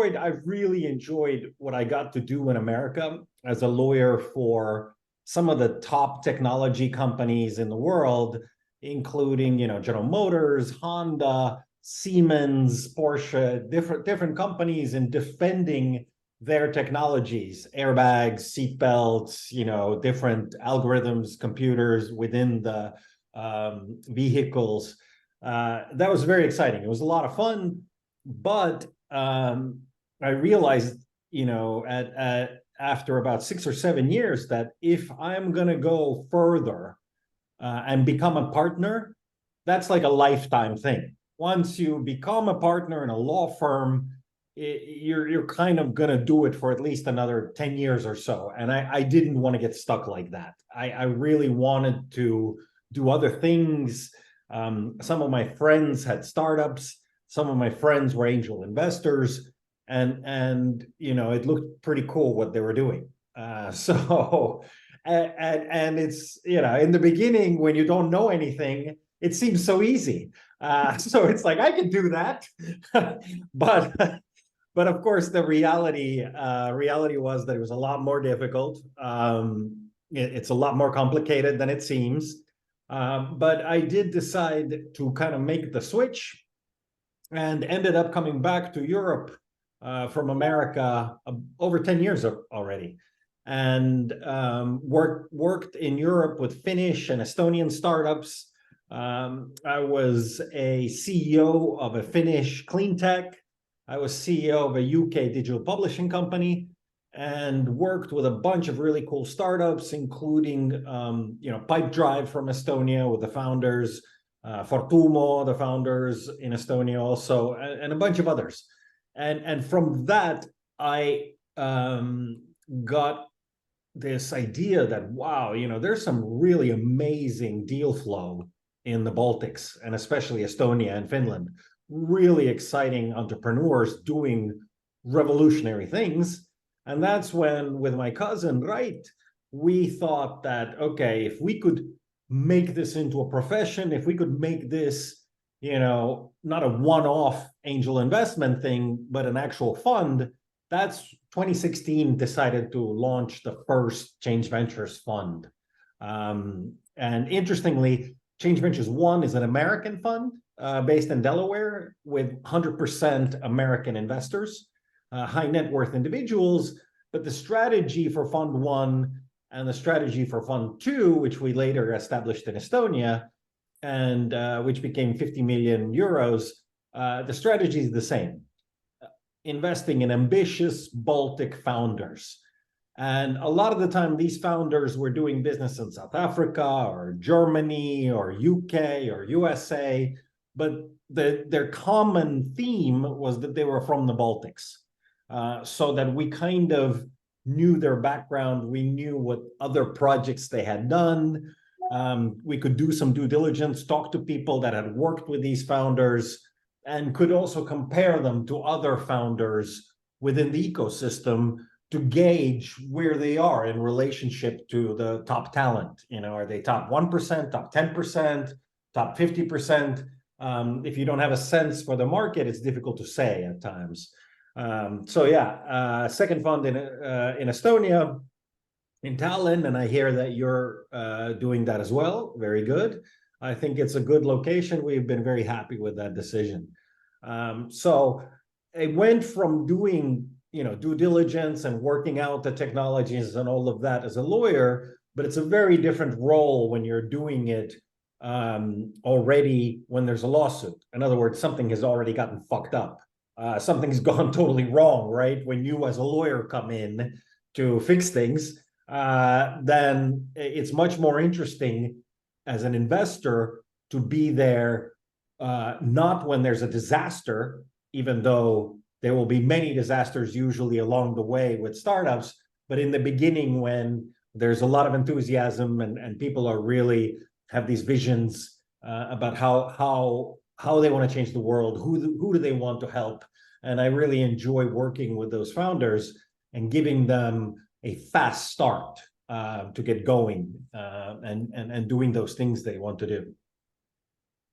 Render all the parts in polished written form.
I really enjoyed what I got to do in America as a lawyer for some of the top technology companies in the world, including, General Motors, Honda, Siemens, Porsche, different companies, in defending their technologies, airbags, seatbelts, different algorithms, computers within the vehicles. That was very exciting. It was a lot of fun, but I realized, after about 6 or 7 years, that if I'm going to go further and become a partner, that's like a lifetime thing. Once you become a partner in a law firm, you're kind of going to do it for at least another 10 years or so. And I didn't want to get stuck like that. I really wanted to do other things. Some of my friends had startups. Some of my friends were angel investors, and it looked pretty cool what they were doing. So it's, in the beginning, when you don't know anything, it seems so easy. So it's like, I can do that. But of course, the reality was that it was a lot more difficult. It's a lot more complicated than it seems. But I did decide to kind of make the switch, and ended up coming back to Europe from America over 10 years already, and worked in Europe with Finnish and Estonian startups. I was a CEO of a Finnish clean tech. I was CEO of a UK digital publishing company, and worked with a bunch of really cool startups, including Pipedrive from Estonia with the founders, Fortumo, the founders in Estonia also, and a bunch of others. And from that, I got this idea that, wow, there's some really amazing deal flow in the Baltics, and especially Estonia and Finland. Really exciting entrepreneurs doing revolutionary things. And that's when, with my cousin, we thought that, okay, if we could make this into a profession, if we could make this, not a one-off angel investment thing, but an actual fund, that's 2016 decided to launch the first Change Ventures fund. And interestingly, Change Ventures 1 is an American fund based in Delaware with 100% American investors, high net worth individuals. But the strategy for Fund 1 and the strategy for Fund 2, which we later established in Estonia, and which became 50 million euros, the strategy is the same. Investing in ambitious Baltic founders. And a lot of the time, these founders were doing business in South Africa or Germany or UK or USA, but their common theme was that they were from the Baltics. So that we kind of knew their background. We knew what other projects they had done. We could do some due diligence, talk to people that had worked with these founders, and could also compare them to other founders within the ecosystem to gauge where they are in relationship to the top talent. Are they top 1%, top 10%, top 50%? If you don't have a sense for the market, it's difficult to say at times. Second fund in Estonia, in Tallinn, and I hear that you're doing that as well. Very good. I think it's a good location. We've been very happy with that decision. So it went from doing due diligence and working out the technologies and all of that as a lawyer, but it's a very different role when you're doing it already when there's a lawsuit. In other words, something has already gotten fucked up. Something's gone totally wrong, right? When you as a lawyer come in to fix things, then it's much more interesting as an investor to be there, not when there's a disaster, even though there will be many disasters usually along the way with startups, but in the beginning when there's a lot of enthusiasm and people are really have these visions about how they want to change the world, who do they want to help. And I really enjoy working with those founders and giving them a fast start to get going and doing those things they want to do.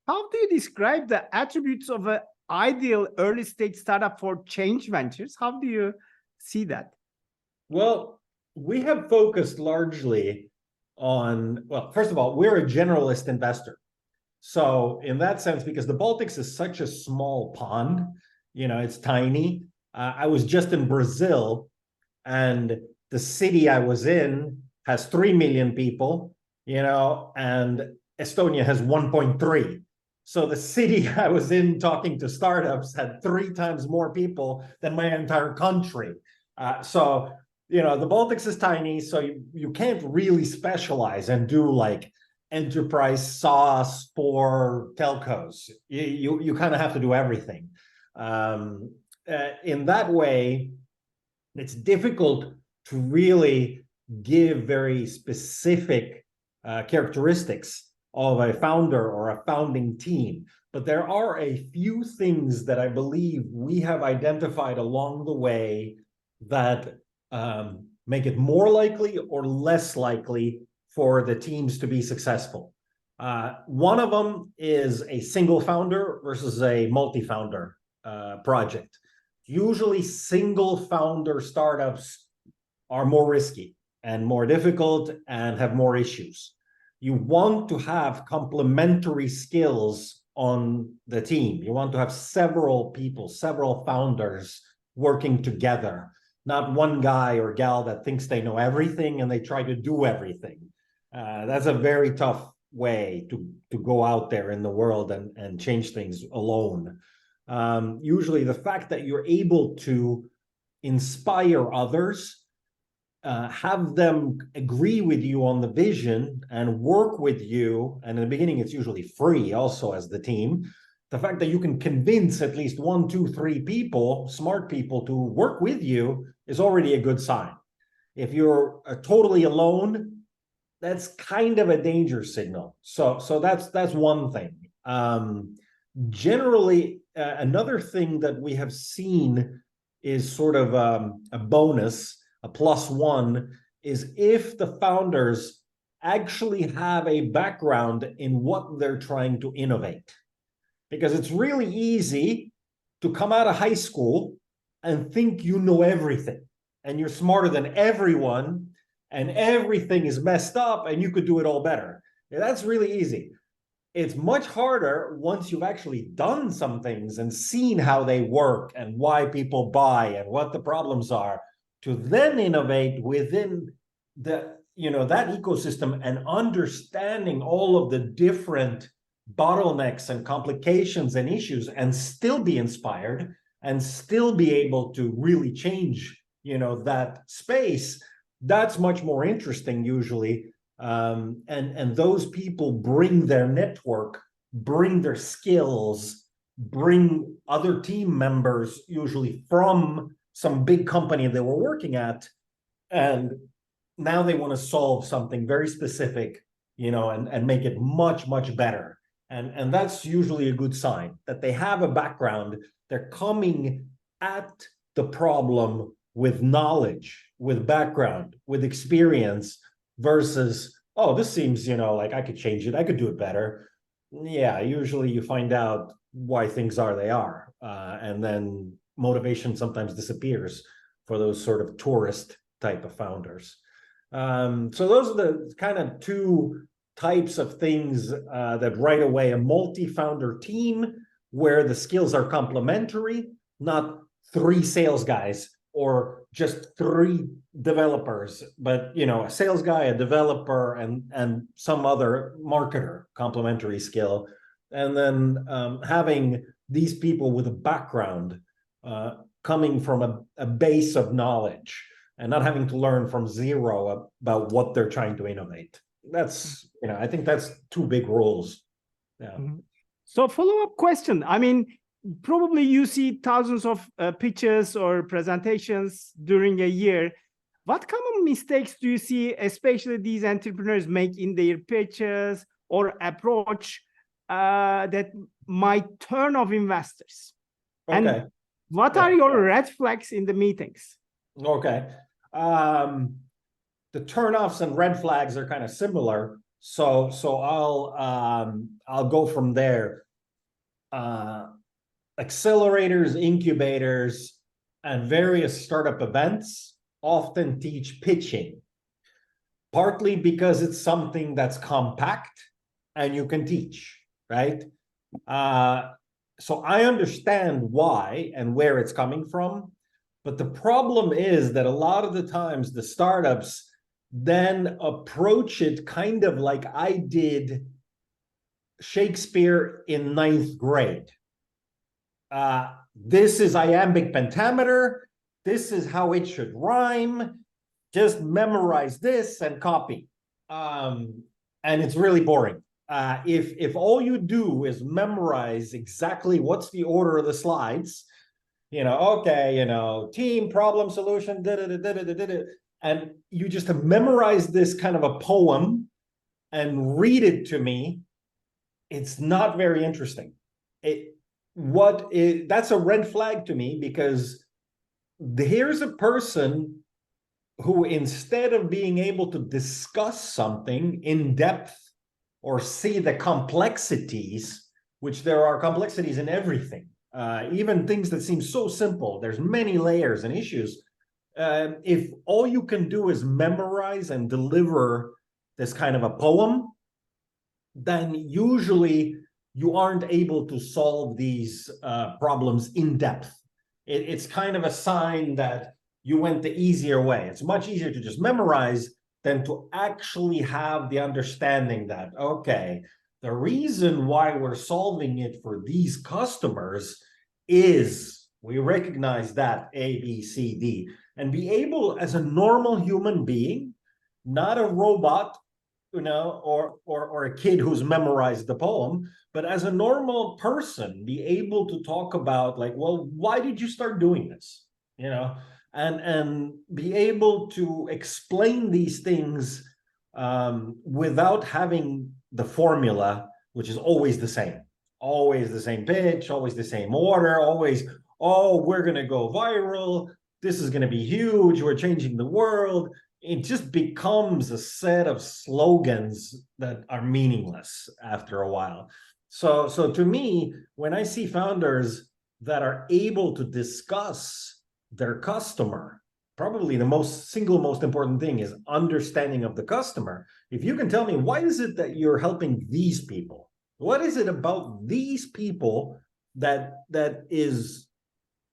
How do you describe the attributes of an ideal early stage startup for change ventures? How do you see that? Well, we have focused largely on, well, first of all, we're a generalist investor. So in that sense, because the Baltics is such a small pond, it's tiny. I was just in Brazil, and the city I was in has 3 million people, and Estonia has 1.3. So the city I was in talking to startups had 3 times more people than my entire country. So the Baltics is tiny, so you can't really specialize and do like enterprise SaaS for telcos. You kind of have to do everything. In that way, it's difficult to really give very specific characteristics of a founder or a founding team. But there are a few things that I believe we have identified along the way that make it more likely or less likely for the teams to be successful. One of them is a single founder versus a multi-founder project. Usually single founder startups are more risky and more difficult and have more issues. You want to have complementary skills on the team. You want to have several people, several founders working together, not one guy or gal that thinks they know everything and they try to do everything. That's a very tough way to go out there in the world and change things alone. Usually the fact that you're able to inspire others, have them agree with you on the vision and work with you, and in the beginning it's usually free also as the team, the fact that you can convince at least 1, 2, 3 people, smart people, to work with you is already a good sign. If you're totally alone, that's kind of a danger signal. So that's one thing. Generally, another thing that we have seen is sort of a bonus, a +1, is if the founders actually have a background in what they're trying to innovate. Because it's really easy to come out of high school and think you know everything and you're smarter than everyone and everything is messed up and you could do it all better. Yeah, that's really easy. It's much harder once you've actually done some things and seen how they work and why people buy and what the problems are, to then innovate within that ecosystem and understanding all of the different bottlenecks and complications and issues and still be inspired and still be able to really change that space. That's much more interesting usually. And those people bring their network, bring their skills, bring other team members, usually from some big company they were working at, and now they want to solve something very specific, and make it much, much better. And that's usually a good sign that they have a background. They're coming at the problem with knowledge, with background, with experience, versus, oh, this seems, like I could change it, I could do it better. Yeah, usually you find out why things are they are. And then motivation sometimes disappears for those sort of tourist type of founders. So those are the kind of 2 types of things that right away, a multi-founder team where the skills are complementary, not 3 sales guys or just 3 developers, but a sales guy, a developer, and some other marketer, complementary skill. And then having these people with a background coming from a base of knowledge and not having to learn from zero about what they're trying to innovate. That's, I think that's 2 big rules. Yeah. So follow-up question. I mean, probably you see thousands of pitches or presentations during a year. What common mistakes do you see, especially these entrepreneurs make in their pitches or approach that might turn off investors? Okay. And what are your red flags in the meetings? Okay. The turnoffs and red flags are kind of similar. So I'll go from there. accelerators, incubators, and various startup events often teach pitching, partly because it's something that's compact and you can teach, right? So I understand why and where it's coming from, but the problem is that a lot of the times the startups then approach it kind of like I did Shakespeare in ninth grade. This is iambic pentameter. This is how it should rhyme. Just memorize this and copy. And it's really boring. If all you do is memorize exactly what's the order of the slides, okay, team, problem, solution, and you just memorize this kind of a poem and read it to me, it's not very interesting. That's a red flag to me, because here's a person who, instead of being able to discuss something in depth or see the complexities, which there are complexities in everything, even things that seem so simple, there's many layers and issues. If all you can do is memorize and deliver this kind of a poem, then usually you aren't able to solve these problems in depth. It's kind of a sign that you went the easier way. It's much easier to just memorize than to actually have the understanding that, okay, the reason why we're solving it for these customers is we recognize that A, B, C, D, and be able, as a normal human being, not a robot, or a kid who's memorized the poem, but as a normal person, be able to talk about, like, well, why did you start doing this? And be able to explain these things without having the formula, which is always the same pitch, always the same order, always, oh, we're going to go viral. This is going to be huge. We're changing the world. It just becomes a set of slogans that are meaningless after a while. So to me, when I see founders that are able to discuss their customer, probably the single most important thing is understanding of the customer. If you can tell me, why is it that you're helping these people? What is it about these people that is,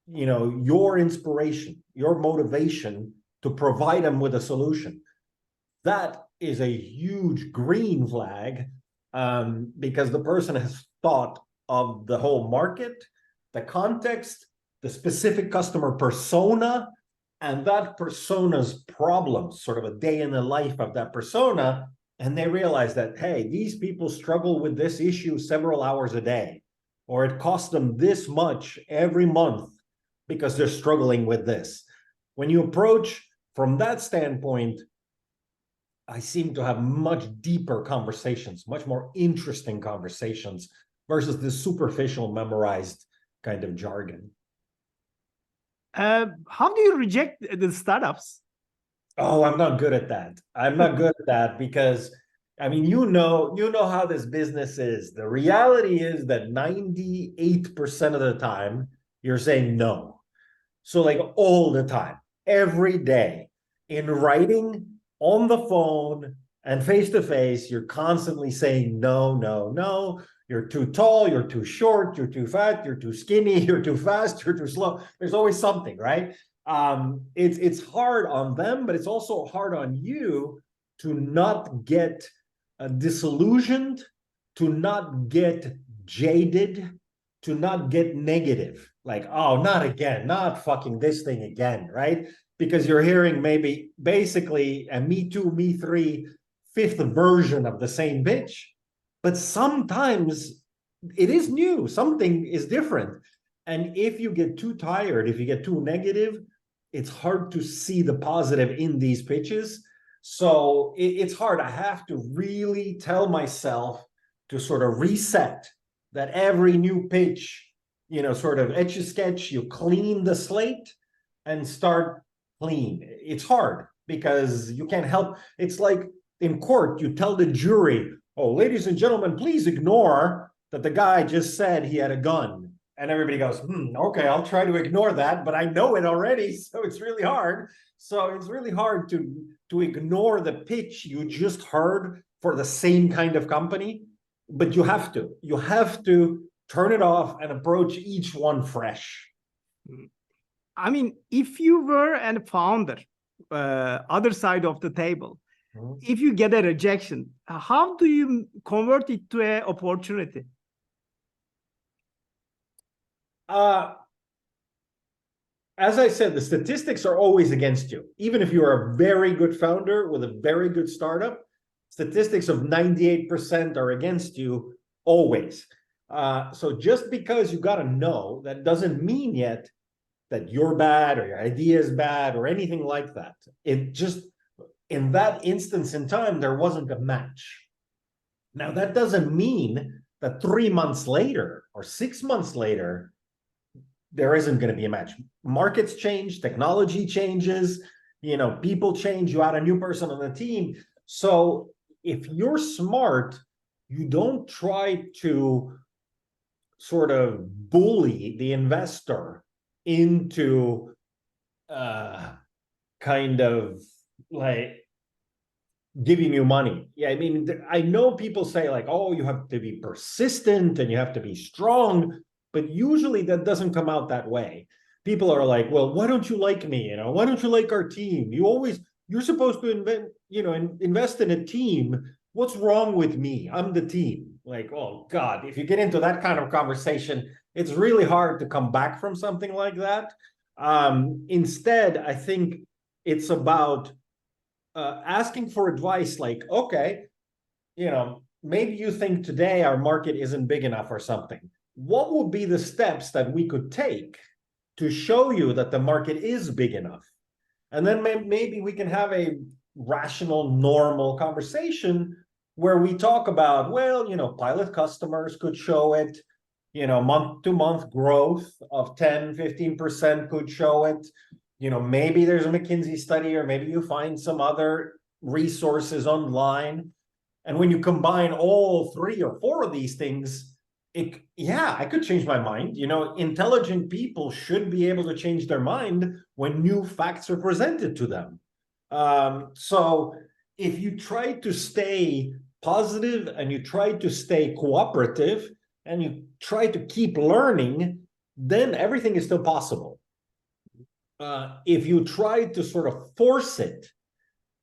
your inspiration, your motivation to provide them with a solution? That is a huge green flag, because the person has thought of the whole market, the context, the specific customer persona, and that persona's problems, sort of a day in the life of that persona. And they realize that, hey, these people struggle with this issue several hours a day, or it costs them this much every month because they're struggling with this. When you approach from that standpoint, I seem to have much deeper conversations, much more interesting conversations, versus the superficial, memorized kind of jargon. How do you reject the startups? Oh, I'm not good at that. I'm not good at that, because, I mean, you know how this business is. The reality is that 98% of the time you're saying no. So, like, all the time, every day, in writing, on the phone, and face to face, you're constantly saying no, no, no. You're too tall, you're too short, you're too fat, you're too skinny, you're too fast, you're too slow. There's always something, right? It's hard on them, but it's also hard on you to not get disillusioned, to not get jaded, to not get negative. Like, oh, not again, not fucking this thing again, right? Because you're hearing maybe basically a me too, me three, fifth version of the same pitch. But sometimes it is new, something is different. And if you get too tired, if you get too negative, it's hard to see the positive in these pitches. So it's hard. I have to really tell myself to sort of reset, that every new pitch, sort of etch a sketch, you clean the slate and start clean. It's hard because you can't help. It's like in court, you tell the jury, oh, ladies and gentlemen, please ignore that the guy just said he had a gun. And everybody goes, okay, I'll try to ignore that, but I know it already, so it's really hard. So it's really hard to ignore the pitch you just heard for the same kind of company, but you have to turn it off and approach each one fresh. I mean, if you were a founder, other side of the table, if you get a rejection, how do you convert it to an opportunity? As I said, the statistics are always against you. Even if you are a very good founder with a very good startup, statistics of 98% are against you always. So just because you got to know, that doesn't mean yet that you're bad or your idea is bad or anything like that. It just, in that instance in time, there wasn't a match. Now, that doesn't mean that 3 months later or 6 months later, there isn't going to be a match. Markets change, technology changes, people change, you add a new person on the team. So if you're smart, you don't try to sort of bully the investor into kind of like giving you money. Yeah, I mean, I know people say like, oh, you have to be persistent and you have to be strong, but usually that doesn't come out that way. People are like, well, why don't you like me? Why don't you like our team? You're supposed to invest in a team. What's wrong with me? I'm the team. Like, oh God, if you get into that kind of conversation, it's really hard to come back from something like that. Instead, I think it's about asking for advice like, okay, maybe you think today our market isn't big enough or something. What would be the steps that we could take to show you that the market is big enough? And then maybe we can have a rational, normal conversation where we talk about, well, pilot customers could show it, month-to-month growth of 10-15% could show it. Maybe there's a McKinsey study, or maybe you find some other resources online. And when you combine all 3 or 4 of these things, I could change my mind. Intelligent people should be able to change their mind when new facts are presented to them. So if you try to stay positive and you try to stay cooperative and you try to keep learning, then everything is still possible. If you try to sort of force it,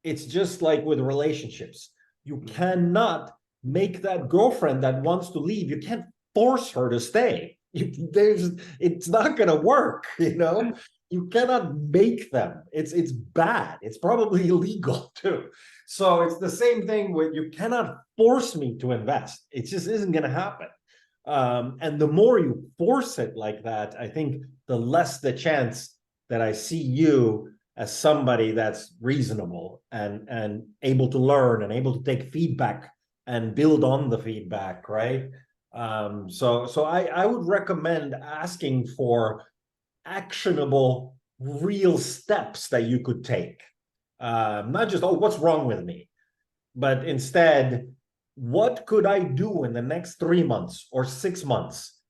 it's just like with relationships. You cannot make that girlfriend that wants to leave, you can't force her to stay. It's not going to work, You cannot make them. It's bad. It's probably illegal too. So it's the same thing with, you cannot force me to invest. It just isn't going to happen. And the more you force it like that, I think the less the chance that I see you as somebody that's reasonable and able to learn and able to take feedback and build on the feedback, right? So I would recommend asking for actionable, real steps that you could take. Not just, oh, what's wrong with me? But instead, what could I do in the next 3 months or 6 months,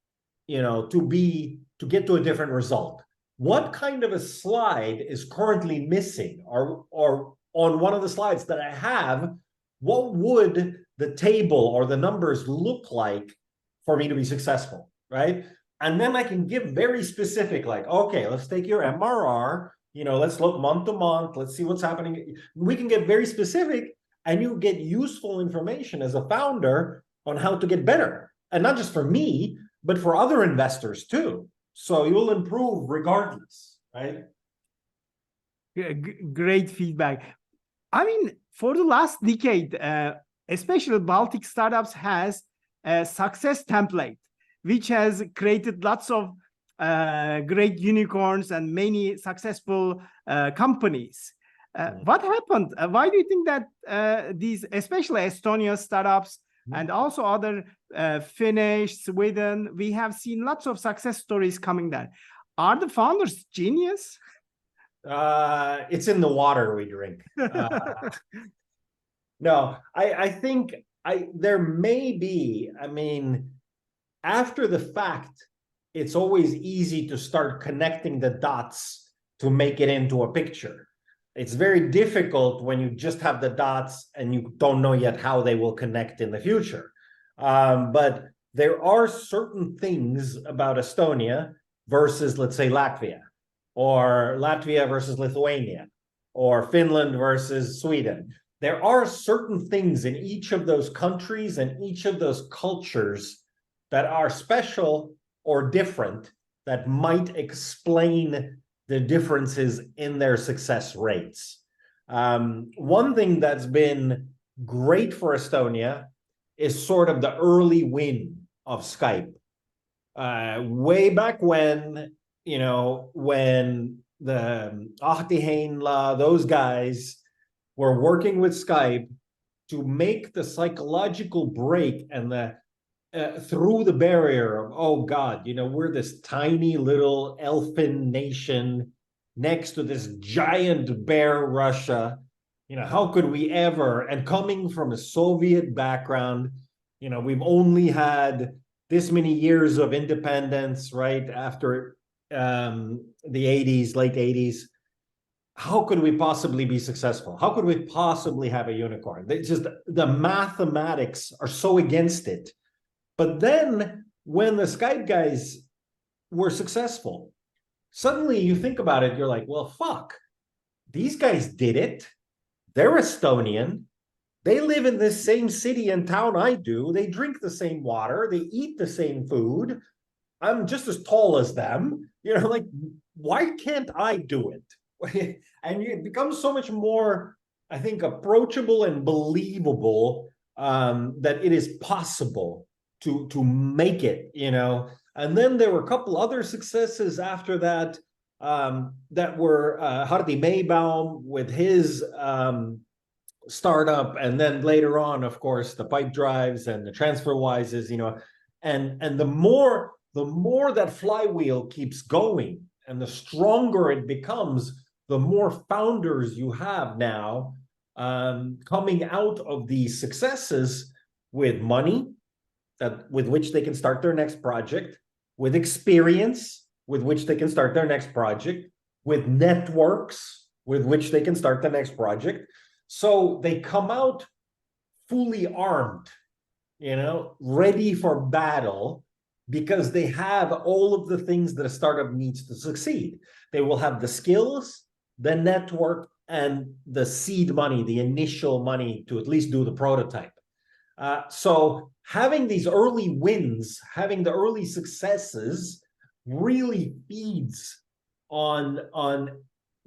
to get to a different result? What kind of a slide is currently missing? Or on one of the slides that I have, what would the table or the numbers look like for me to be successful, right? And then I can give very specific, like, okay, let's take your MRR, let's look month to month, let's see what's happening. We can get very specific, and you get useful information as a founder on how to get better. And not just for me, but for other investors too. So you'll improve regardless, right? Great feedback. I mean, for the last decade, especially Baltic startups has a success template, which has created lots of great unicorns and many successful companies. What happened? Why do you think that these, especially Estonian startups and also other Finnish, Sweden, we have seen lots of success stories coming there? Are the founders genius? It's in the water we drink. No, I think there may be, after the fact, it's always easy to start connecting the dots to make it into a picture. It's very difficult when you just have the dots and you don't know yet how they will connect in the future. But there are certain things about Estonia versus, let's say, Latvia, or Latvia versus Lithuania, or Finland versus Sweden. There are certain things in each of those countries and each of those cultures that are special or different that might explain the differences in their success rates. One thing that's been great for Estonia is sort of the early win of Skype. Way back when, when the Ahti Heinla, those guys were working with Skype to make the psychological break and the through the barrier of, oh God, we're this tiny little elfin nation next to this giant bear Russia. How could we ever? And coming from a Soviet background, we've only had this many years of independence, right? After the 80s, late 80s. How could we possibly be successful? How could we possibly have a unicorn? It's just the mathematics are so against it. But then when the Skype guys were successful, suddenly you think about it, you're like, well, fuck, these guys did it. They're Estonian. They live in this same city and town I do. They drink the same water. They eat the same food. I'm just as tall as them. Like, why can't I do it? And it becomes so much more, I think, approachable and believable that it is possible to make it, And then there were a couple other successes after that that were Hardy Maybaum with his startup, and then later on, of course, the Pipe Drives and the TransferWises, and the more that flywheel keeps going and the stronger it becomes, the more founders you have now coming out of these successes with money, with which they can start their next project, with experience, with which they can start their next project, with networks, with which they can start the next project. So they come out fully armed, ready for battle, because they have all of the things that a startup needs to succeed. They will have the skills, the network, and the seed money, the initial money to at least do the prototype. So having these early wins, having the early successes really feeds on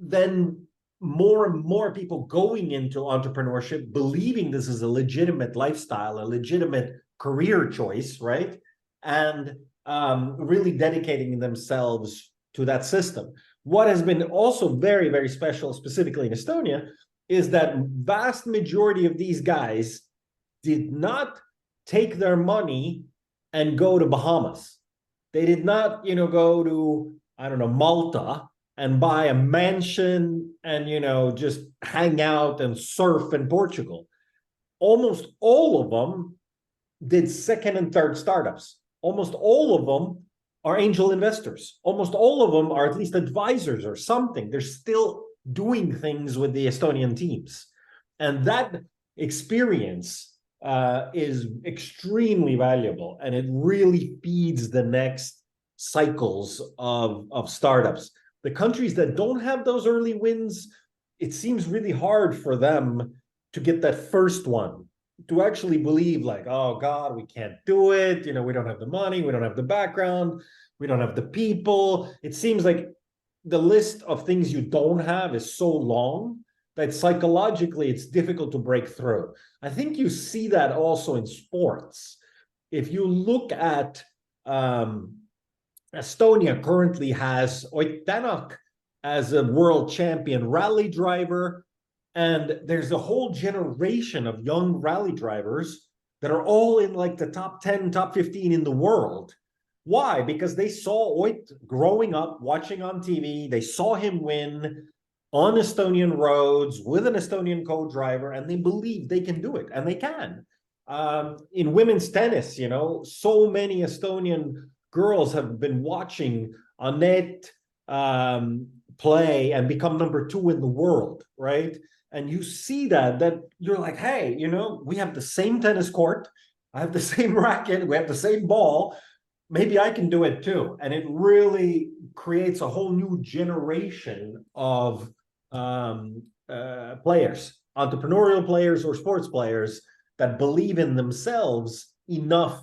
then more and more people going into entrepreneurship, believing this is a legitimate lifestyle, a legitimate career choice, right? And really dedicating themselves to that system. What has been also very, very special, specifically in Estonia, is that vast majority of these guys did not take their money and go to Bahamas. They did not, go to, I don't know, Malta and buy a mansion and, just hang out and surf in Portugal. Almost all of them did second and third startups. Almost all of them are angel investors. Almost all of them are at least advisors or something. They're still doing things with the Estonian teams. And that experience is extremely valuable, and it really feeds the next cycles of startups. The countries that don't have those early wins, it seems really hard for them to get that first one, to actually believe like, oh God, we can't do it. We don't have the money, we don't have the background, we don't have the people. It seems like the list of things you don't have is so long that psychologically it's difficult to break through. I think you see that also in sports. If you look at Estonia currently has Ott Tänak as a world champion rally driver, and there's a whole generation of young rally drivers that are all in like the top 10, top 15 in the world. Why? Because they saw Ott growing up, watching on TV. They saw him win on Estonian roads with an Estonian co-driver, and they believe they can do it, and they can. In women's tennis, so many Estonian girls have been watching Annette play and become number 2 in the world, right? And you see that you're like, hey, we have the same tennis court, I have the same racket, we have the same ball, maybe I can do it too. And it really creates a whole new generation of players, entrepreneurial players or sports players that believe in themselves enough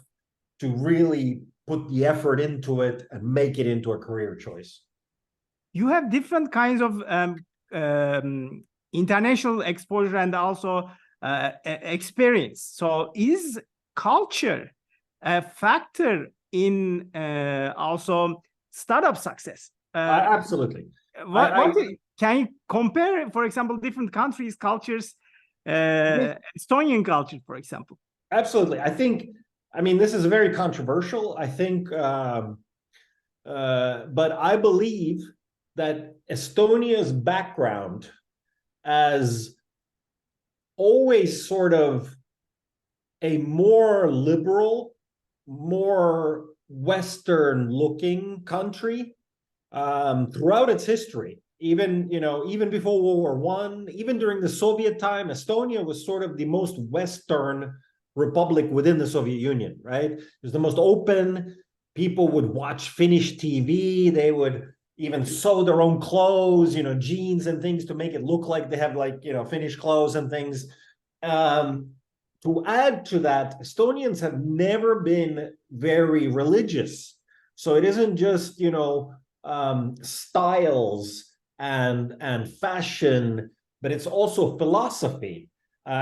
to really put the effort into it and make it into a career choice. You have different kinds of international exposure and also experience. So is culture a factor in also startup success? Absolutely. Can you compare, for example, different countries' cultures, Estonian culture, for example? Absolutely. I mean, this is very controversial, I think, but I believe that Estonia's background as always sort of a more liberal, more Western looking country throughout its history. Even before World War I, even during the Soviet time, Estonia was sort of the most Western republic within the Soviet Union, right? It was the most open. People would watch Finnish TV. They would even sew their own clothes, jeans and things to make it look like they have Finnish clothes and things. To add to that, Estonians have never been very religious. So it isn't just, styles and fashion, but it's also philosophy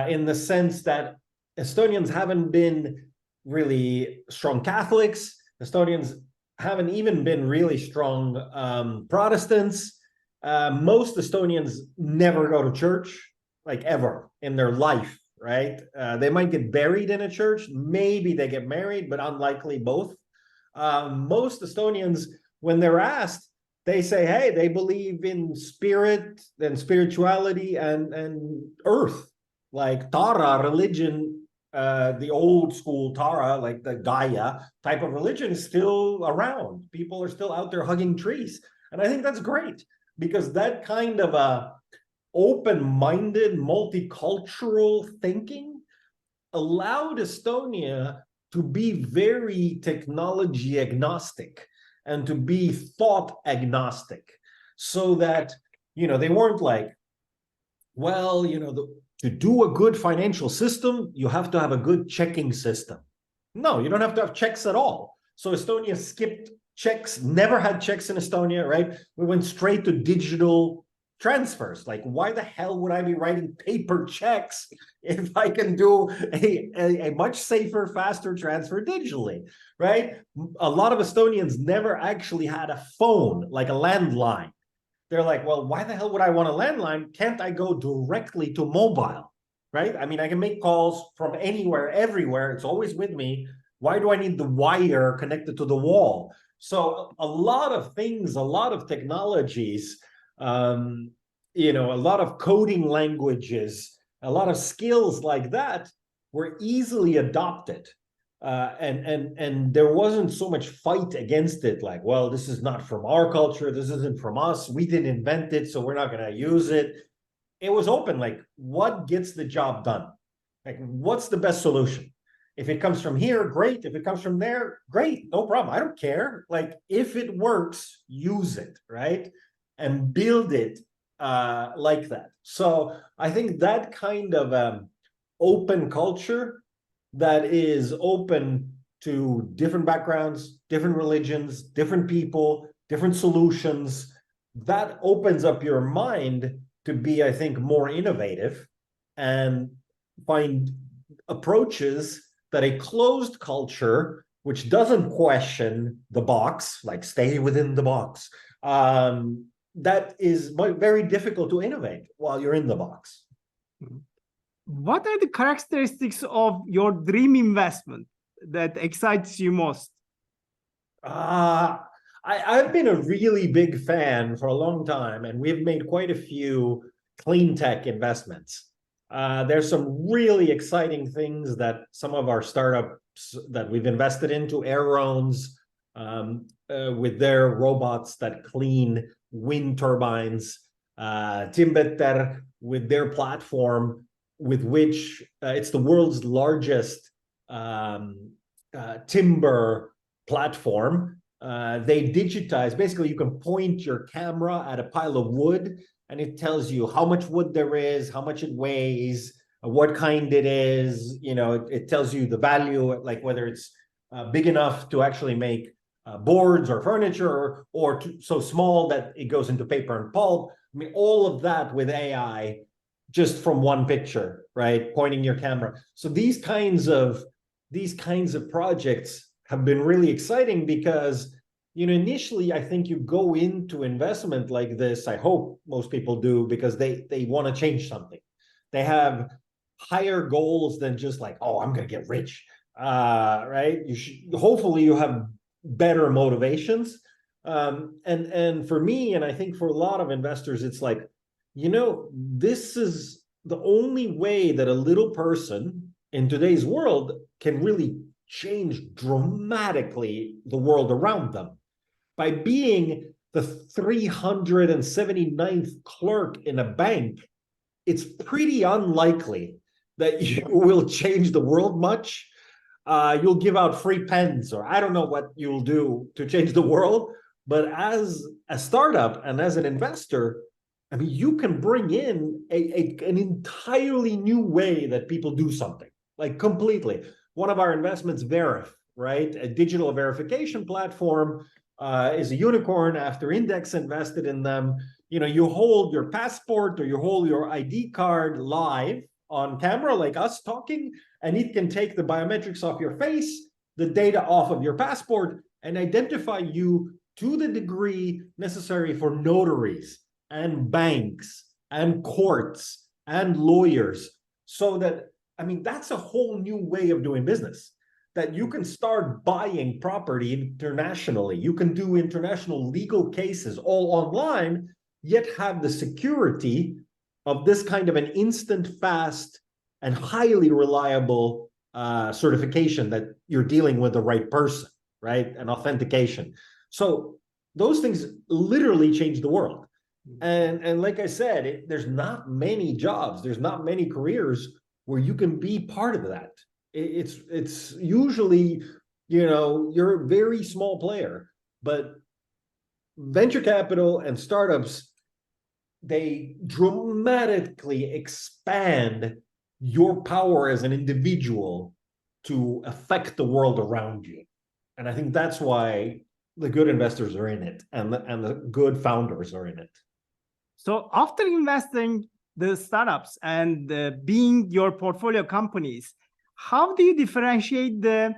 in the sense that Estonians haven't been really strong Catholics. Estonians haven't even been really strong Protestants. Most Estonians never go to church, like ever in their life, right? They might get buried in a church. Maybe they get married, but unlikely both. Most Estonians, when they're asked, they say, hey, they believe in spirit and spirituality and earth, like Tara religion. The old school Tara, like the Gaia type of religion, is still around. People are still out there hugging trees. And I think that's great, because that kind of a open-minded, multicultural thinking allowed Estonia to be very technology agnostic and to be thought agnostic, so that, they weren't like, well, to do a good financial system, you have to have a good checking system. No, you don't have to have checks at all. So Estonia skipped checks, never had checks in Estonia, right? We went straight to digital transfers. Like, why the hell would I be writing paper checks if I can do a much safer, faster transfer digitally, right? A lot of Estonians never actually had a phone, like a landline. They're like, well, why the hell would I want a landline? Can't I go directly to mobile, right? I mean, I can make calls from anywhere, everywhere. It's always with me. Why do I need the wire connected to the wall? So a lot of things, a lot of technologies, a lot of coding languages, a lot of skills like that were easily adopted. And there wasn't so much fight against it, like, well, this is not from our culture, this isn't from us, we didn't invent it, so we're not going to use it. It was open, like, what gets the job done? Like, what's the best solution? If it comes from here, great. If it comes from there, great, no problem, I don't care. Like, if it works, use it, right? And build it like that. So I think that kind of open culture that is open to different backgrounds, different religions, different people, different solutions, that opens up your mind to be, I think, more innovative and find approaches that a closed culture, which doesn't question the box, like stay within the box, that is very difficult to innovate while you're in the box. What are the characteristics of your dream investment that excites you most? I've been a really big fan for a long time, and we've made quite a few clean tech investments. There's some really exciting things that some of our startups that we've invested into, Airons, with their robots that clean wind turbines, Timbetter with their platform, with which it's the world's largest timber platform. They digitize, basically you can point your camera at a pile of wood and it tells you how much wood there is, how much it weighs, what kind it is. You know, it tells you the value, like whether it's big enough to actually make boards or furniture, or so small that it goes into paper and pulp. I mean, all of that with AI, just from one picture, right? Pointing your camera. So these kinds of projects have been really exciting because, you know, initially I think you go into investment like this, I hope most people do, because they want to change something. They have higher goals than just like, oh, I'm going to get rich, right? Hopefully you have better motivations. And for me, and I think for a lot of investors, it's like, you know, this is the only way that a little person in today's world can really change dramatically the world around them. By being the 379th clerk in a bank, it's pretty unlikely that you will change the world much. You'll give out free pens, or I don't know what you'll do to change the world. But as a startup and as an investor, I mean, you can bring in an entirely new way that people do something, like completely. One of our investments, Verif, right? A digital verification platform, is a unicorn. After Index invested in them. You know, you hold your passport or you hold your ID card live on camera, like us talking, and it can take the biometrics off your face, the data off of your passport, and identify you to the degree necessary for notaries and banks and courts and lawyers. So that, I mean, that's a whole new way of doing business, that you can start buying property internationally. You can do international legal cases all online, yet have the security of this kind of an instant, fast, and highly reliable certification that you're dealing with the right person, right? And authentication. So those things literally change the world. And like I said, there's not many jobs, there's not many careers where you can be part of that. It's usually, you know, you're a very small player, but venture capital and startups, they dramatically expand your power as an individual to affect the world around you. And I think that's why the good investors are in it, and the good founders are in it. So after investing the startups and being your portfolio companies, how do you differentiate the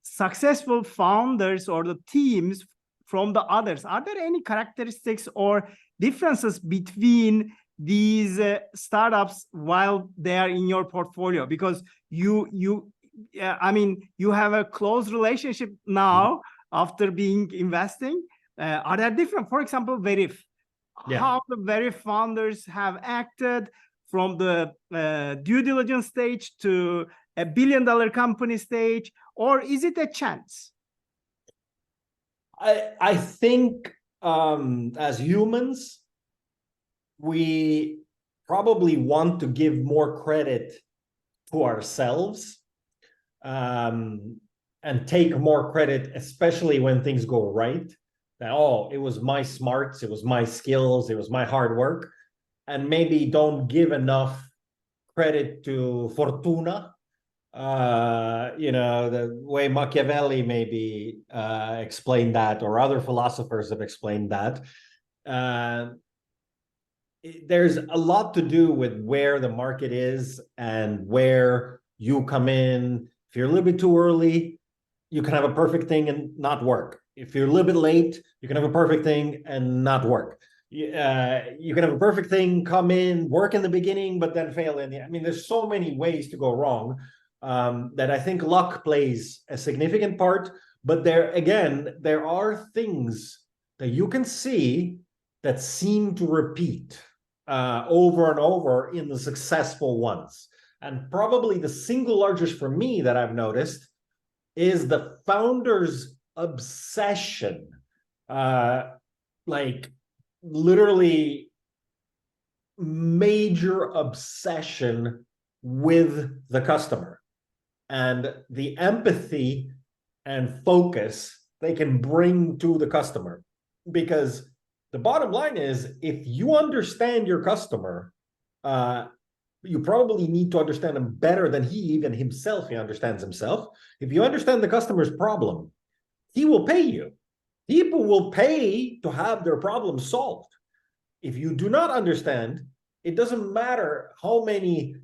successful founders or the teams from the others? Are there any characteristics or differences between these startups while they are in your portfolio? Because I mean, you have a close relationship now after being investing. Are there different, for example, Verif? Yeah. How the Verif founders have acted from the due diligence stage to a billion-dollar company stage, or is it a chance? I think as humans, we probably want to give more credit to ourselves and take more credit, especially when things go right. That, oh, it was my smarts, it was my skills, it was my hard work, and maybe don't give enough credit to fortuna. You know, the way Machiavelli maybe explained that, or other philosophers have explained that. There's a lot to do with where the market is and where you come in. If you're a little bit too early, you can have a perfect thing and not work. If you're a little bit late, you can have a perfect thing and not work. You can have a perfect thing, come in, work in the beginning, but then fail in the end. I mean, there's so many ways to go wrong that I think luck plays a significant part. But there are things that you can see that seem to repeat over and over in the successful ones. And probably the single largest for me that I've noticed is the founders obsession, like literally major obsession with the customer, and the empathy and focus they can bring to the customer. Because the bottom line is, if you understand your customer, you probably need to understand him better than he understands himself. If you understand the customer's problem, he will pay you. People will pay to have their problem solved. If you do not understand, it doesn't matter how many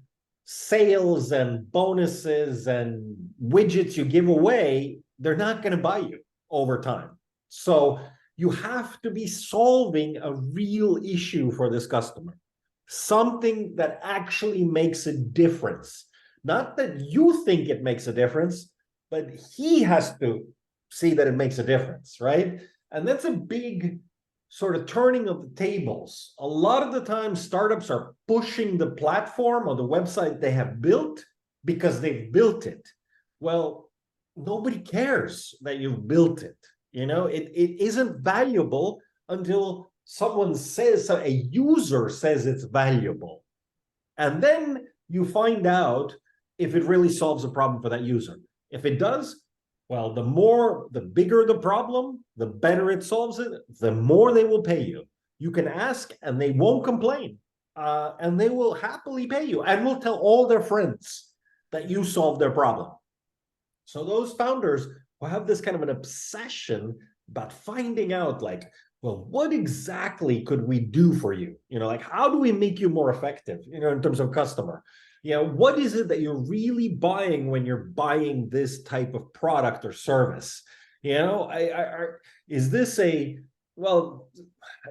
sales and bonuses and widgets you give away, they're not going to buy you over time. So you have to be solving a real issue for this customer, something that actually makes a difference. Not that you think it makes a difference, but he has to see that it makes a difference, right? And that's a big sort of turning of the tables. A lot of the time, startups are pushing the platform or the website they have built because they've built it. Well, nobody cares that you've built it. You know, it isn't valuable until someone says, a user says it's valuable. And then you find out if it really solves a problem for that user. If it does, well, the bigger the problem, the better it solves it, the more they will pay you. You can ask and they won't complain. And they will happily pay you and will tell all their friends that you solved their problem. So those founders who have this kind of an obsession about finding out, like, well, what exactly could we do for you? You know, like, how do we make you more effective, you know, in terms of customer? You know, what is it that you're really buying when you're buying this type of product or service? You know, is this well,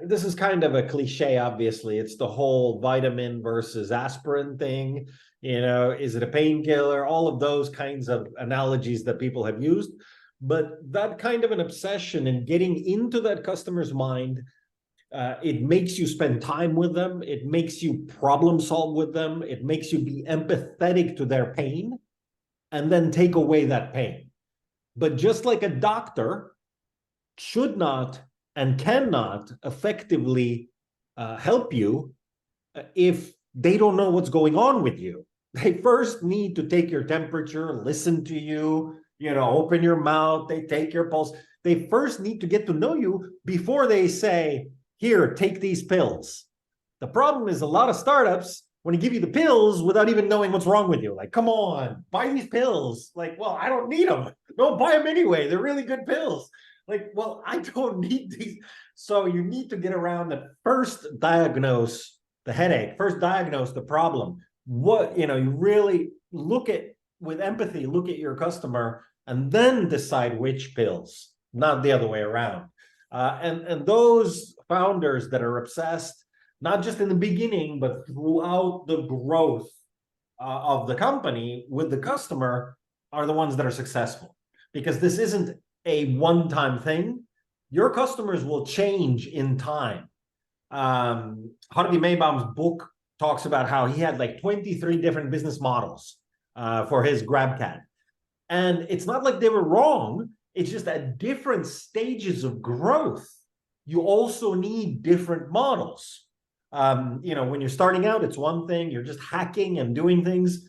this is kind of a cliche, obviously. It's the whole vitamin versus aspirin thing. You know, is it a painkiller? All of those kinds of analogies that people have used. But that kind of an obsession and getting into that customer's mind, it makes you spend time with them. It makes you problem solve with them. It makes you be empathetic to their pain and then take away that pain. But just like a doctor should not and cannot effectively help you if they don't know what's going on with you. They first need to take your temperature, listen to you, you know, open your mouth, they take your pulse. They first need to get to know you before they say, here, take these pills. The problem is a lot of startups want to give you the pills without even knowing what's wrong with you. Like, come on, buy these pills. Like, well, I don't need them. Don't buy them anyway. They're really good pills. Like, well, I don't need these. So you need to get around and first diagnose the headache, first diagnose the problem. What, you know, you really look at, with empathy, look at your customer and then decide which pills, not the other way around. And those founders that are obsessed, not just in the beginning, but throughout the growth of the company with the customer, are the ones that are successful. Because this isn't a one-time thing. Your customers will change in time. Harvey Maybaum's book talks about how he had like 23 different business models for his GrabCAD. And it's not like they were wrong. It's just at different stages of growth, you also need different models. You know, when you're starting out, it's one thing, you're just hacking and doing things.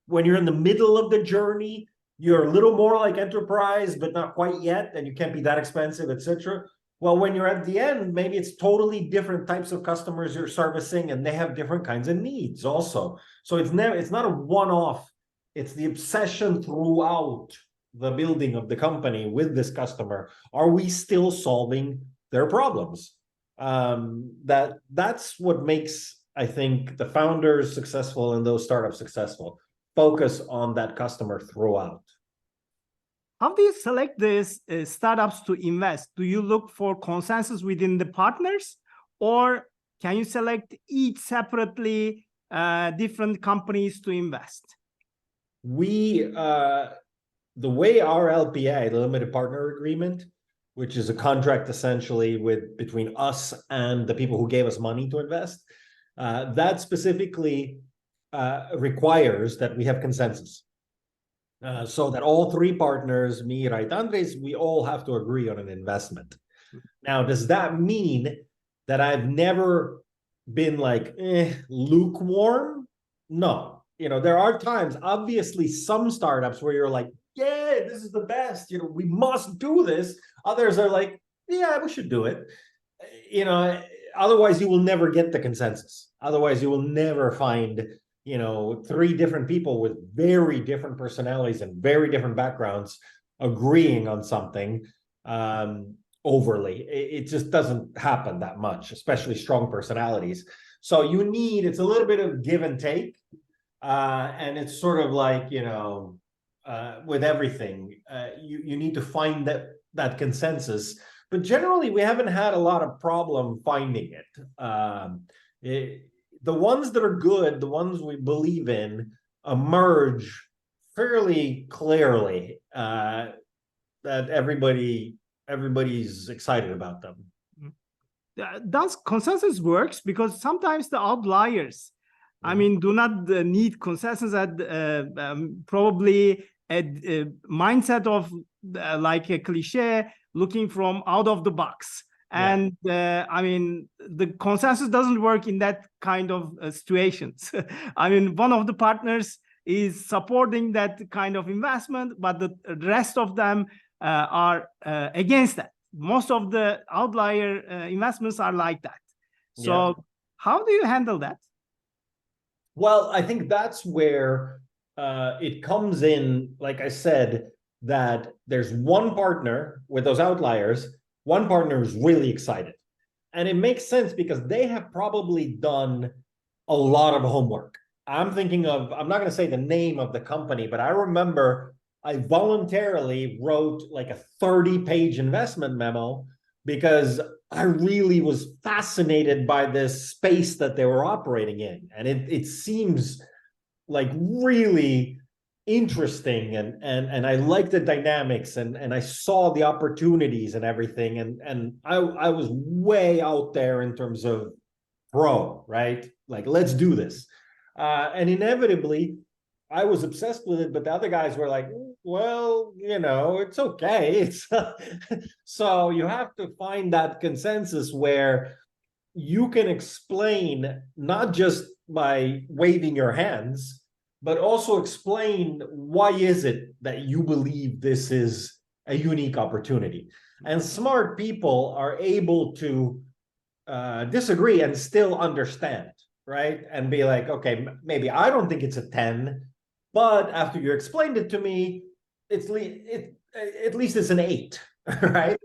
When you're in the middle of the journey, you're a little more like enterprise, but not quite yet, and you can't be that expensive, etc. Well, when you're at the end, maybe it's totally different types of customers you're servicing, and they have different kinds of needs also. So it's not a one-off. It's the obsession throughout the building of the company with this customer. Are we still solving their problems? That's what makes, I think, the founders successful and those startups successful. Focus on that customer throughout. How do you select these startups to invest? Do you look for consensus within the partners, or can you select each separately different companies to invest? The way our LPA, the limited partner agreement, which is a contract essentially between us and the people who gave us money to invest, that specifically requires that we have consensus. so that all three partners, me, right, Andres, we all have to agree on an investment. Now, does that mean that I've never been like lukewarm? No. There are times, obviously, some startups where you're like, yeah, this is the best. We must do this. Others are like, yeah, we should do it. Otherwise you will never get the consensus. Otherwise you will never find, three different people with very different personalities and very different backgrounds agreeing on something overly. It just doesn't happen that much, especially strong personalities. So it's a little bit of give and take. And it's sort of like, with everything, you need to find that consensus. But generally, we haven't had a lot of problem finding it. The ones that are good, the ones we believe in, emerge fairly clearly that everybody's excited about them. Does consensus works? Because sometimes the outliers, I mean, do not need consensus at probably a mindset of like a cliche, looking from out of the box. And I mean, the consensus doesn't work in that kind of situations. I mean, one of the partners is supporting that kind of investment, but the rest of them are against that. Most of the outlier investments are like that. So how do you handle that? Well, I think that's where it comes in, like I said, that there's one partner with those outliers, one partner is really excited. And it makes sense because they have probably done a lot of homework. I'm not going to say the name of the company, but I remember I voluntarily wrote like a 30-page investment memo because I really was fascinated by this space that they were operating in. And it seems like really interesting, and I like the dynamics, and I saw the opportunities and everything, and I was way out there in terms of right? Like, let's do this. And inevitably, I was obsessed with it, but the other guys were like, well, it's okay. So you have to find that consensus where you can explain not just by waving your hands, but also explain why is it that you believe this is a unique opportunity. And smart people are able to disagree and still understand, right? And be like, okay, maybe I don't think it's a 10, but after you explained it to me, at least it's an 8, right?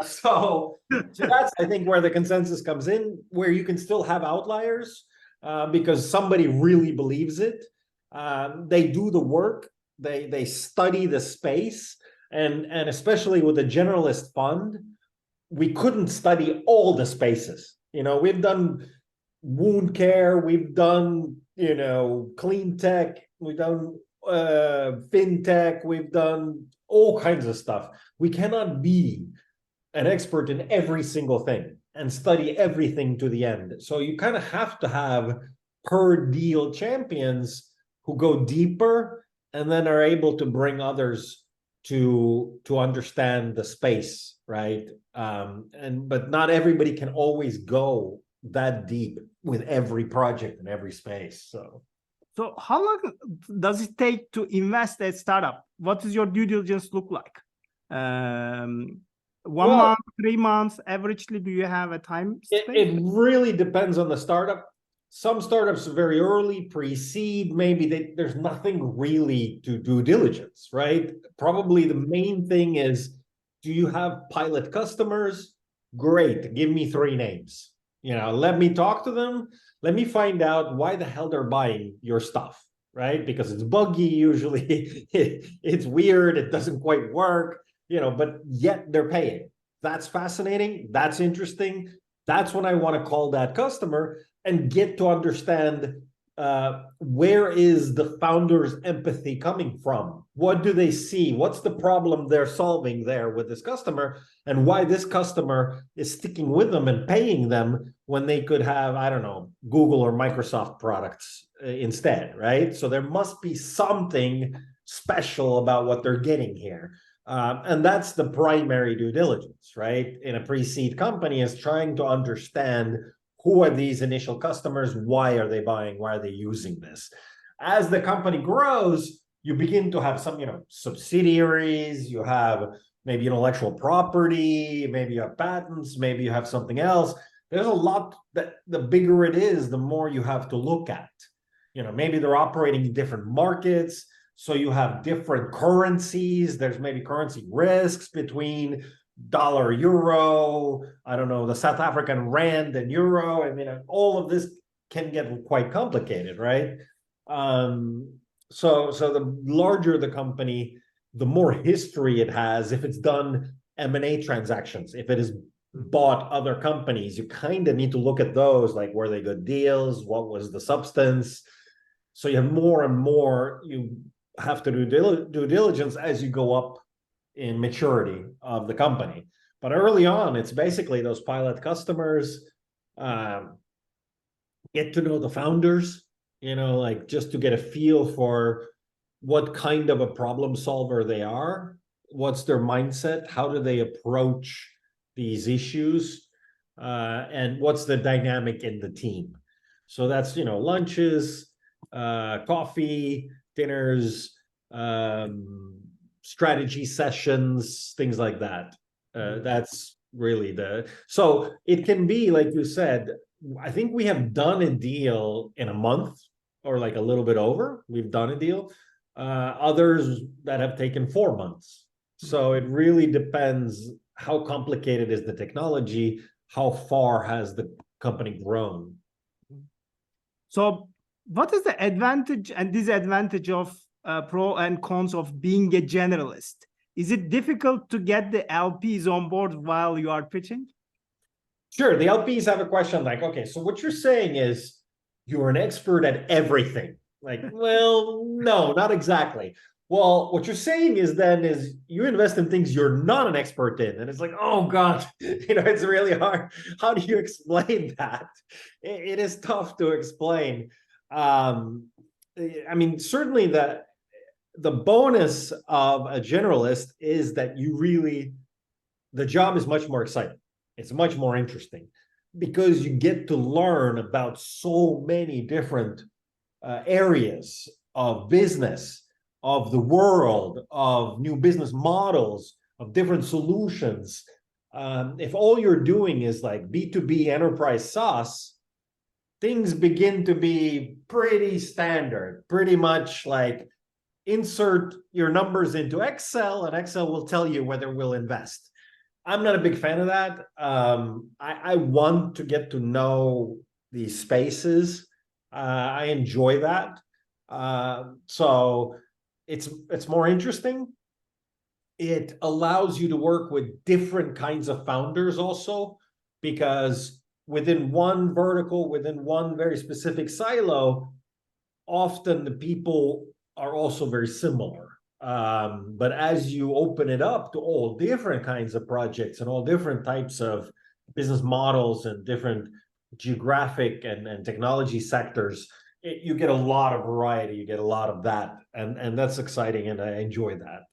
So that's, I think, where the consensus comes in, where you can still have outliers because somebody really believes it. They do the work, they study the space, and especially with a generalist fund, we couldn't study all the spaces. We've done wound care, we've done, clean tech, we've done fintech, we've done all kinds of stuff. We cannot be an expert in every single thing and study everything to the end. So you kind of have to have per deal champions who go deeper and then are able to bring others to understand the space, right? But not everybody can always go that deep with every project and every space. So how long does it take to invest a startup? What does your due diligence look like? 1 month, 3 months, averagely, do you have a time space? It really depends on the startup. Some startups are very early, pre-seed, maybe there's nothing really to due diligence, right? Probably the main thing is, do you have pilot customers? Great, give me 3 names. Let me talk to them. Let me find out why the hell they're buying your stuff, right? Because it's buggy usually, it's weird, it doesn't quite work, but yet they're paying. That's fascinating, that's interesting. That's when I want to call that customer and get to understand where is the founder's empathy coming from? What do they see? What's the problem they're solving there with this customer, and why this customer is sticking with them and paying them when they could have, I don't know, Google or Microsoft products instead, right? So there must be something special about what they're getting here. And that's the primary due diligence, right? In a pre-seed company, is trying to understand who are these initial customers, why are they buying, why are they using this. As the company grows, you begin to have some, subsidiaries, you have maybe intellectual property, maybe you have patents, maybe you have something else. There's a lot that the bigger it is, the more you have to look at. Maybe they're operating in different markets, so you have different currencies. There's maybe currency risks between dollar, euro, I don't know, the South African rand and euro. I mean, all of this can get quite complicated, right? So the larger the company, the more history it has. If it's done M&A transactions, if it has bought other companies, you kind of need to look at those, like, were they good deals? What was the substance? So you have more and more you have to do due diligence as you go up in maturity of the company. But early on, it's basically those pilot customers, get to know the founders, like, just to get a feel for what kind of a problem solver they are, what's their mindset, how do they approach these issues, and what's the dynamic in the team. So that's, lunches, coffee, dinners, strategy sessions, things like that. That's really so it can be, like you said, I think we have done a deal in a month, or like a little bit over. We've done a deal. Others that have taken 4 months. So it really depends how complicated is the technology, how far has the company grown. So what is the advantage and disadvantage of pro and cons of being a generalist? Is it difficult to get the LPs on board while you are pitching? Sure. The LPs have a question like, okay, so what you're saying is you're an expert at everything. Like, well, no, not exactly. Well, what you're saying is you invest in things you're not an expert in. And it's like, oh God, it's really hard. How do you explain that? It is tough to explain. I mean, certainly the bonus of a generalist is that the job is much more exciting. It's much more interesting because you get to learn about so many different areas of business, of the world, of new business models, of different solutions. If all you're doing is like B2B enterprise SaaS, things begin to be pretty standard, pretty much like insert your numbers into Excel and Excel will tell you whether we'll invest. I'm not a big fan of that. I want to get to know these spaces. I enjoy that. So it's more interesting. It allows you to work with different kinds of founders also, because within one vertical, within one very specific silo, often the people are also very similar. But as you open it up to all different kinds of projects and all different types of business models and different geographic and technology sectors, you get a lot of variety, you get a lot of that, and that's exciting, and I enjoy that.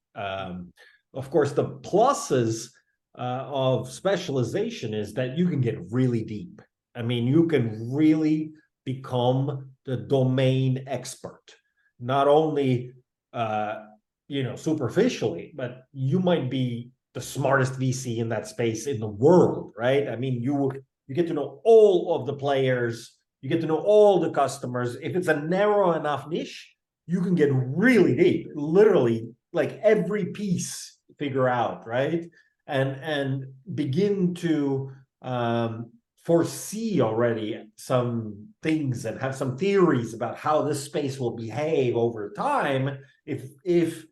Of course, the pluses of specialization is that you can get really deep. I mean, you can really become the domain expert, not only superficially, but you might be the smartest VC in that space in the world, right? I mean, you get to know all of the players, you get to know all the customers. If it's a narrow enough niche, you can get really deep, literally like every piece figure out, right? And begin to foresee already some things and have some theories about how this space will behave over time if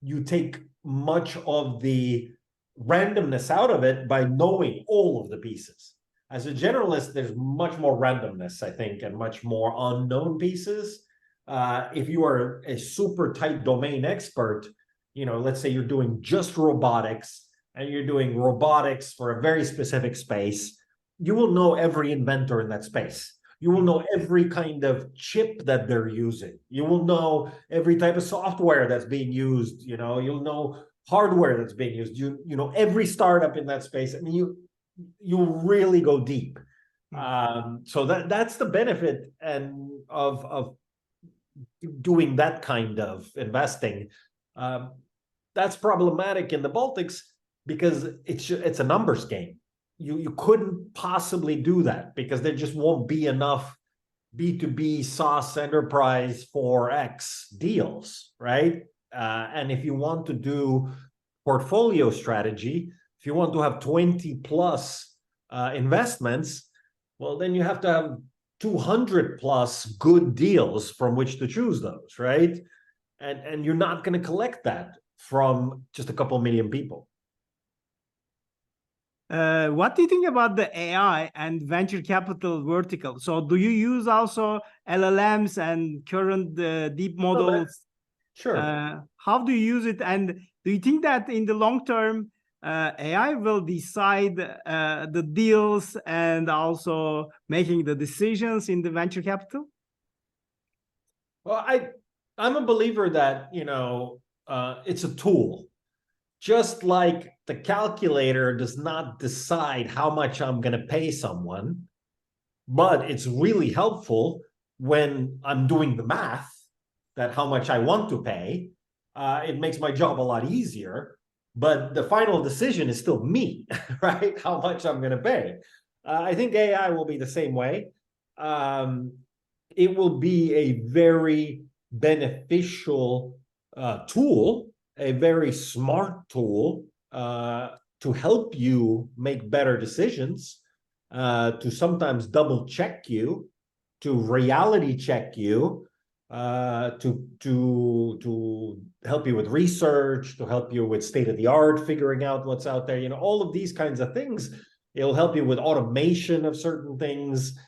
you take much of the randomness out of it by knowing all of the pieces. As a generalist, there's much more randomness, I think, and much more unknown pieces. If you are a super tight domain expert, let's say you're doing just robotics and you're doing robotics for a very specific space, you will know every inventor in that space. You will know every kind of chip that they're using. You will know every type of software that's being used. You'll know hardware that's being used. You know every startup in that space. I mean, you really go deep. So that's the benefit and of doing that kind of investing. That's problematic in the Baltics because it's a numbers game. You couldn't possibly do that because there just won't be enough B2B SaaS enterprise 4X deals, right? And if you want to do portfolio strategy, if you want to have 20 plus investments, well, then you have to have 200 plus good deals from which to choose those, right? And you're not going to collect that from just a couple million people. What do you think about the AI and venture capital vertical? So do you use also LLMs and current deep models? Sure. How do you use it? And do you think that in the long term, AI will decide the deals and also making the decisions in the venture capital? Well, I'm a believer that, it's a tool. Just like the calculator does not decide how much I'm going to pay someone, but it's really helpful when I'm doing the math that how much I want to pay. It makes my job a lot easier, but the final decision is still me, right? How much I'm going to pay. I think AI will be the same way. It will be a very beneficial tool, a very smart tool to help you make better decisions, to sometimes double check you, to reality check you, to help you with research, to help you with state of the art, figuring out what's out there. All of these kinds of things. It'll help you with automation of certain things.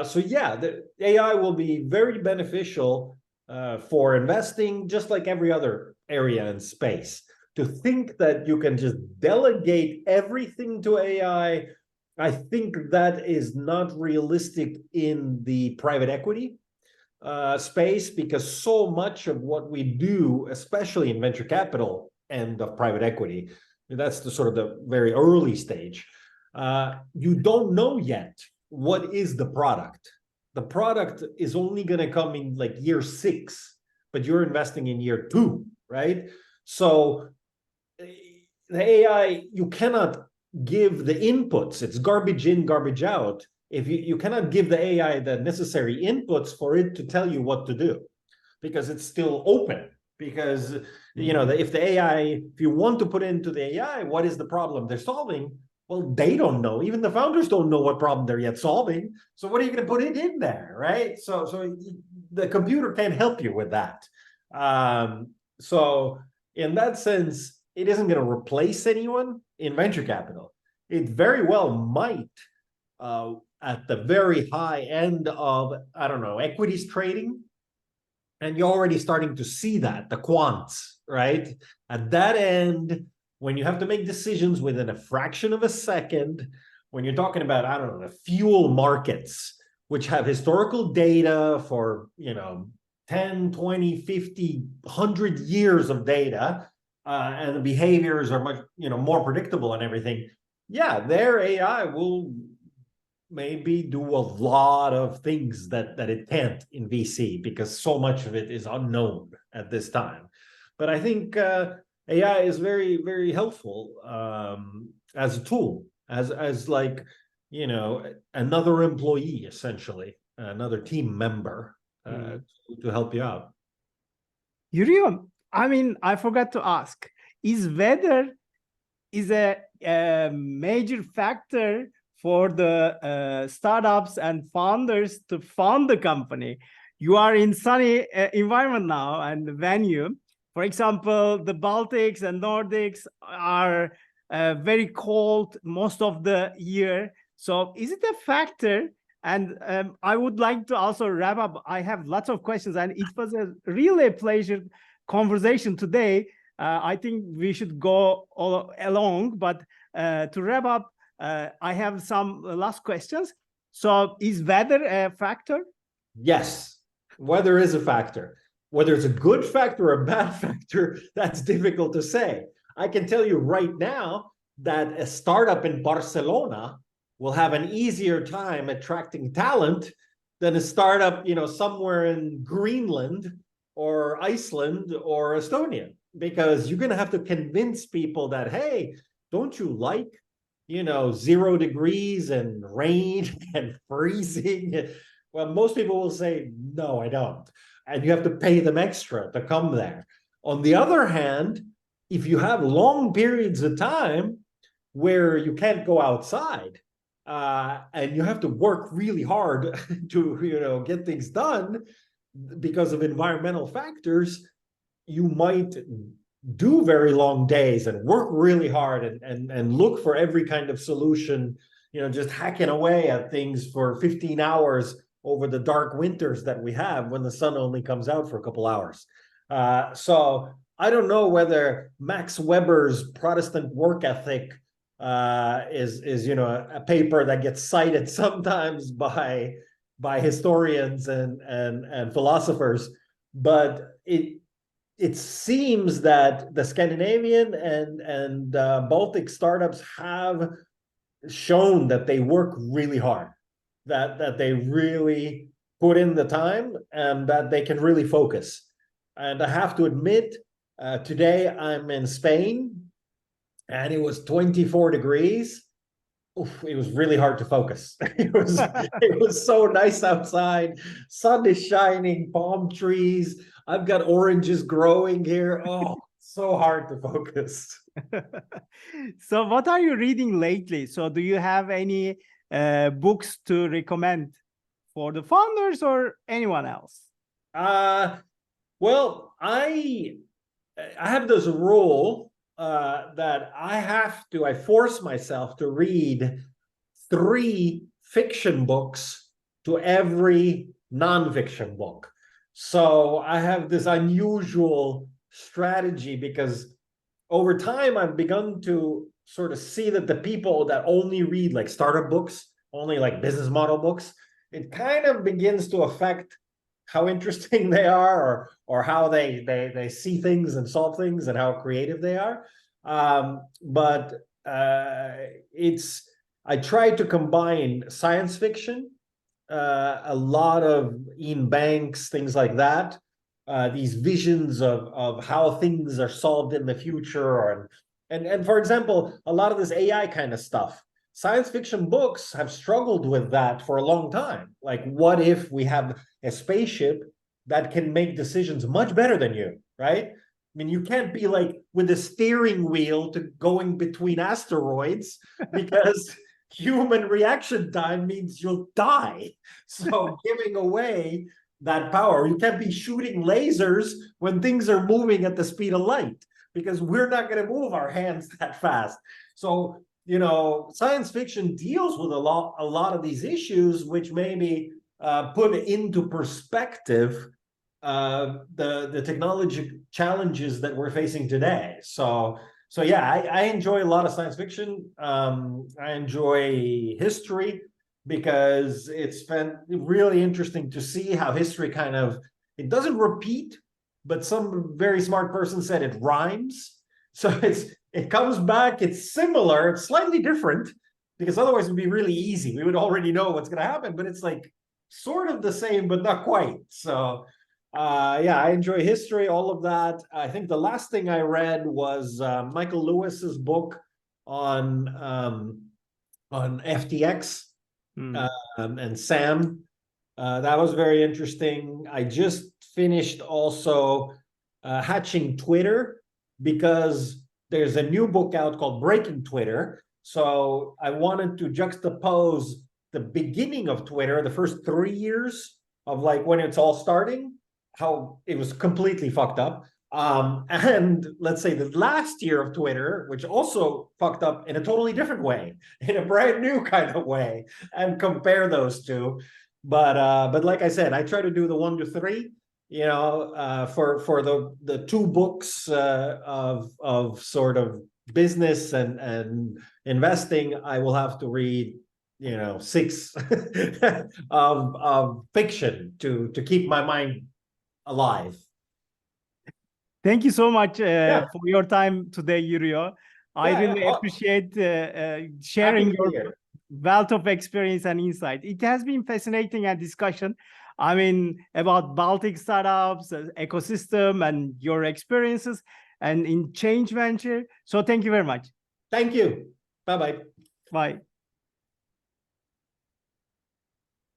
So yeah, the AI will be very beneficial for investing, just like every other area in space. To think that you can just delegate everything to AI, I think that is not realistic in the private equity space, because so much of what we do, especially in venture capital and of private equity, that's the sort of the very early stage. You don't know yet what is the product. The product is only going to come in like year 6, but you're investing in year 2, right? So the AI, you cannot give the inputs. It's garbage in, garbage out. If you cannot give the AI the necessary inputs for it to tell you what to do, because it's still open. Because if the AI, if you want to put into the AI, what is the problem they're solving? Well, they don't know. Even the founders don't know what problem they're yet solving. So what are you going to put it in there, right? So the computer can't help you with that. So in that sense, it isn't going to replace anyone in venture capital. It very well might, at the very high end of, I don't know, equities trading. And you're already starting to see that, the quants, right? At that end, when you have to make decisions within a fraction of a second, when you're talking about, I don't know, the fuel markets, which have historical data for, 10, 20, 50, 100 years of data, and the behaviors are much, more predictable and everything. Yeah, their AI will maybe do a lot of things that it can't in VC, because so much of it is unknown at this time. But I think AI is very, very helpful as a tool, as like, another employee, essentially, another team member to help you out. Yrjö, I forgot to ask, is weather a major factor for the startups and founders to fund the company? You are in sunny environment now and venue. For example, the Baltics and Nordics are very cold most of the year. So is it a factor? And I would like to also wrap up. I have lots of questions, and it was really a pleasure conversation today. I think we should go all along, but to wrap up, I have some last questions. So is weather a factor? Yes, weather is a factor. Whether it's a good factor or a bad factor, that's difficult to say. I can tell you right now that a startup in Barcelona will have an easier time attracting talent than a startup, somewhere in Greenland or Iceland or Estonia, because you're going to have to convince people that, hey, don't you like, 0 degrees and rain and freezing? Well, most people will say, no, I don't. And you have to pay them extra to come there. On the other hand, if you have long periods of time where you can't go outside, and you have to work really hard to get things done because of environmental factors, you might do very long days and work really hard and look for every kind of solution, just hacking away at things for 15 hours over the dark winters that we have when the sun only comes out for a couple hours. So I don't know whether Max Weber's Protestant work ethic is a paper that gets cited sometimes by historians and philosophers, but it seems that the Scandinavian and Baltic startups have shown that they work really hard, that they really put in the time, and that they can really focus. And I have to admit, today I'm in Spain, and it was 24 degrees. Oof, it was really hard to focus. It was so nice outside. Sun is shining, palm trees. I've got oranges growing here. Oh, so hard to focus. So what are you reading lately? So do you have any books to recommend for the founders or anyone else? Well, I have this rule that I force myself to read 3 fiction books to every nonfiction book. So I have this unusual strategy because over time I've begun to sort of see that the people that only read like startup books, only like business model books, it kind of begins to affect how interesting they are, or how they see things and solve things and how creative they are. But I try to combine science fiction, a lot of Ian Banks, things like that, these visions of how things are solved in the future, and for example, a lot of this AI kind of stuff. Science fiction books have struggled with that for a long time. Like, what if we have a spaceship that can make decisions much better than you, right? I mean, you can't be like with a steering wheel to going between asteroids because human reaction time means you'll die. So giving away that power, you can't be shooting lasers when things are moving at the speed of light, because we're not going to move our hands that fast. So science fiction deals with a lot of these issues, which maybe put into perspective the technology challenges that we're facing today. So yeah, I enjoy a lot of science fiction. I enjoy history because it's been really interesting to see how history it doesn't repeat, but some very smart person said it rhymes. So it comes back, it's similar, it's slightly different, because otherwise it would be really easy. We would already know what's going to happen, but it's like sort of the same, but not quite. So yeah, I enjoy history, all of that. I think the last thing I read was Michael Lewis's book on FTX and SAM. That was very interesting. I just finished also Hatching Twitter, because there's a new book out called Breaking Twitter. So I wanted to juxtapose the beginning of Twitter, the first 3 years of like when it's all starting, how it was completely fucked up. And let's say the last year of Twitter, which also fucked up in a totally different way, in a brand new kind of way, and compare those two. But like I said, I try to do the 1 to 3. For the 2 books of sort of business and investing, I will have to read 6 of fiction to keep my mind alive. Thank you so much Yeah. for your time today, Yrjö. I Yeah, really yeah. appreciate Happy sharing to your be here. wealth of experience and insight. It has been fascinating and discussion. I mean, about Baltic startups, ecosystem, and your experiences, and in change venture. So thank you very much. Thank you. Bye-bye. Bye.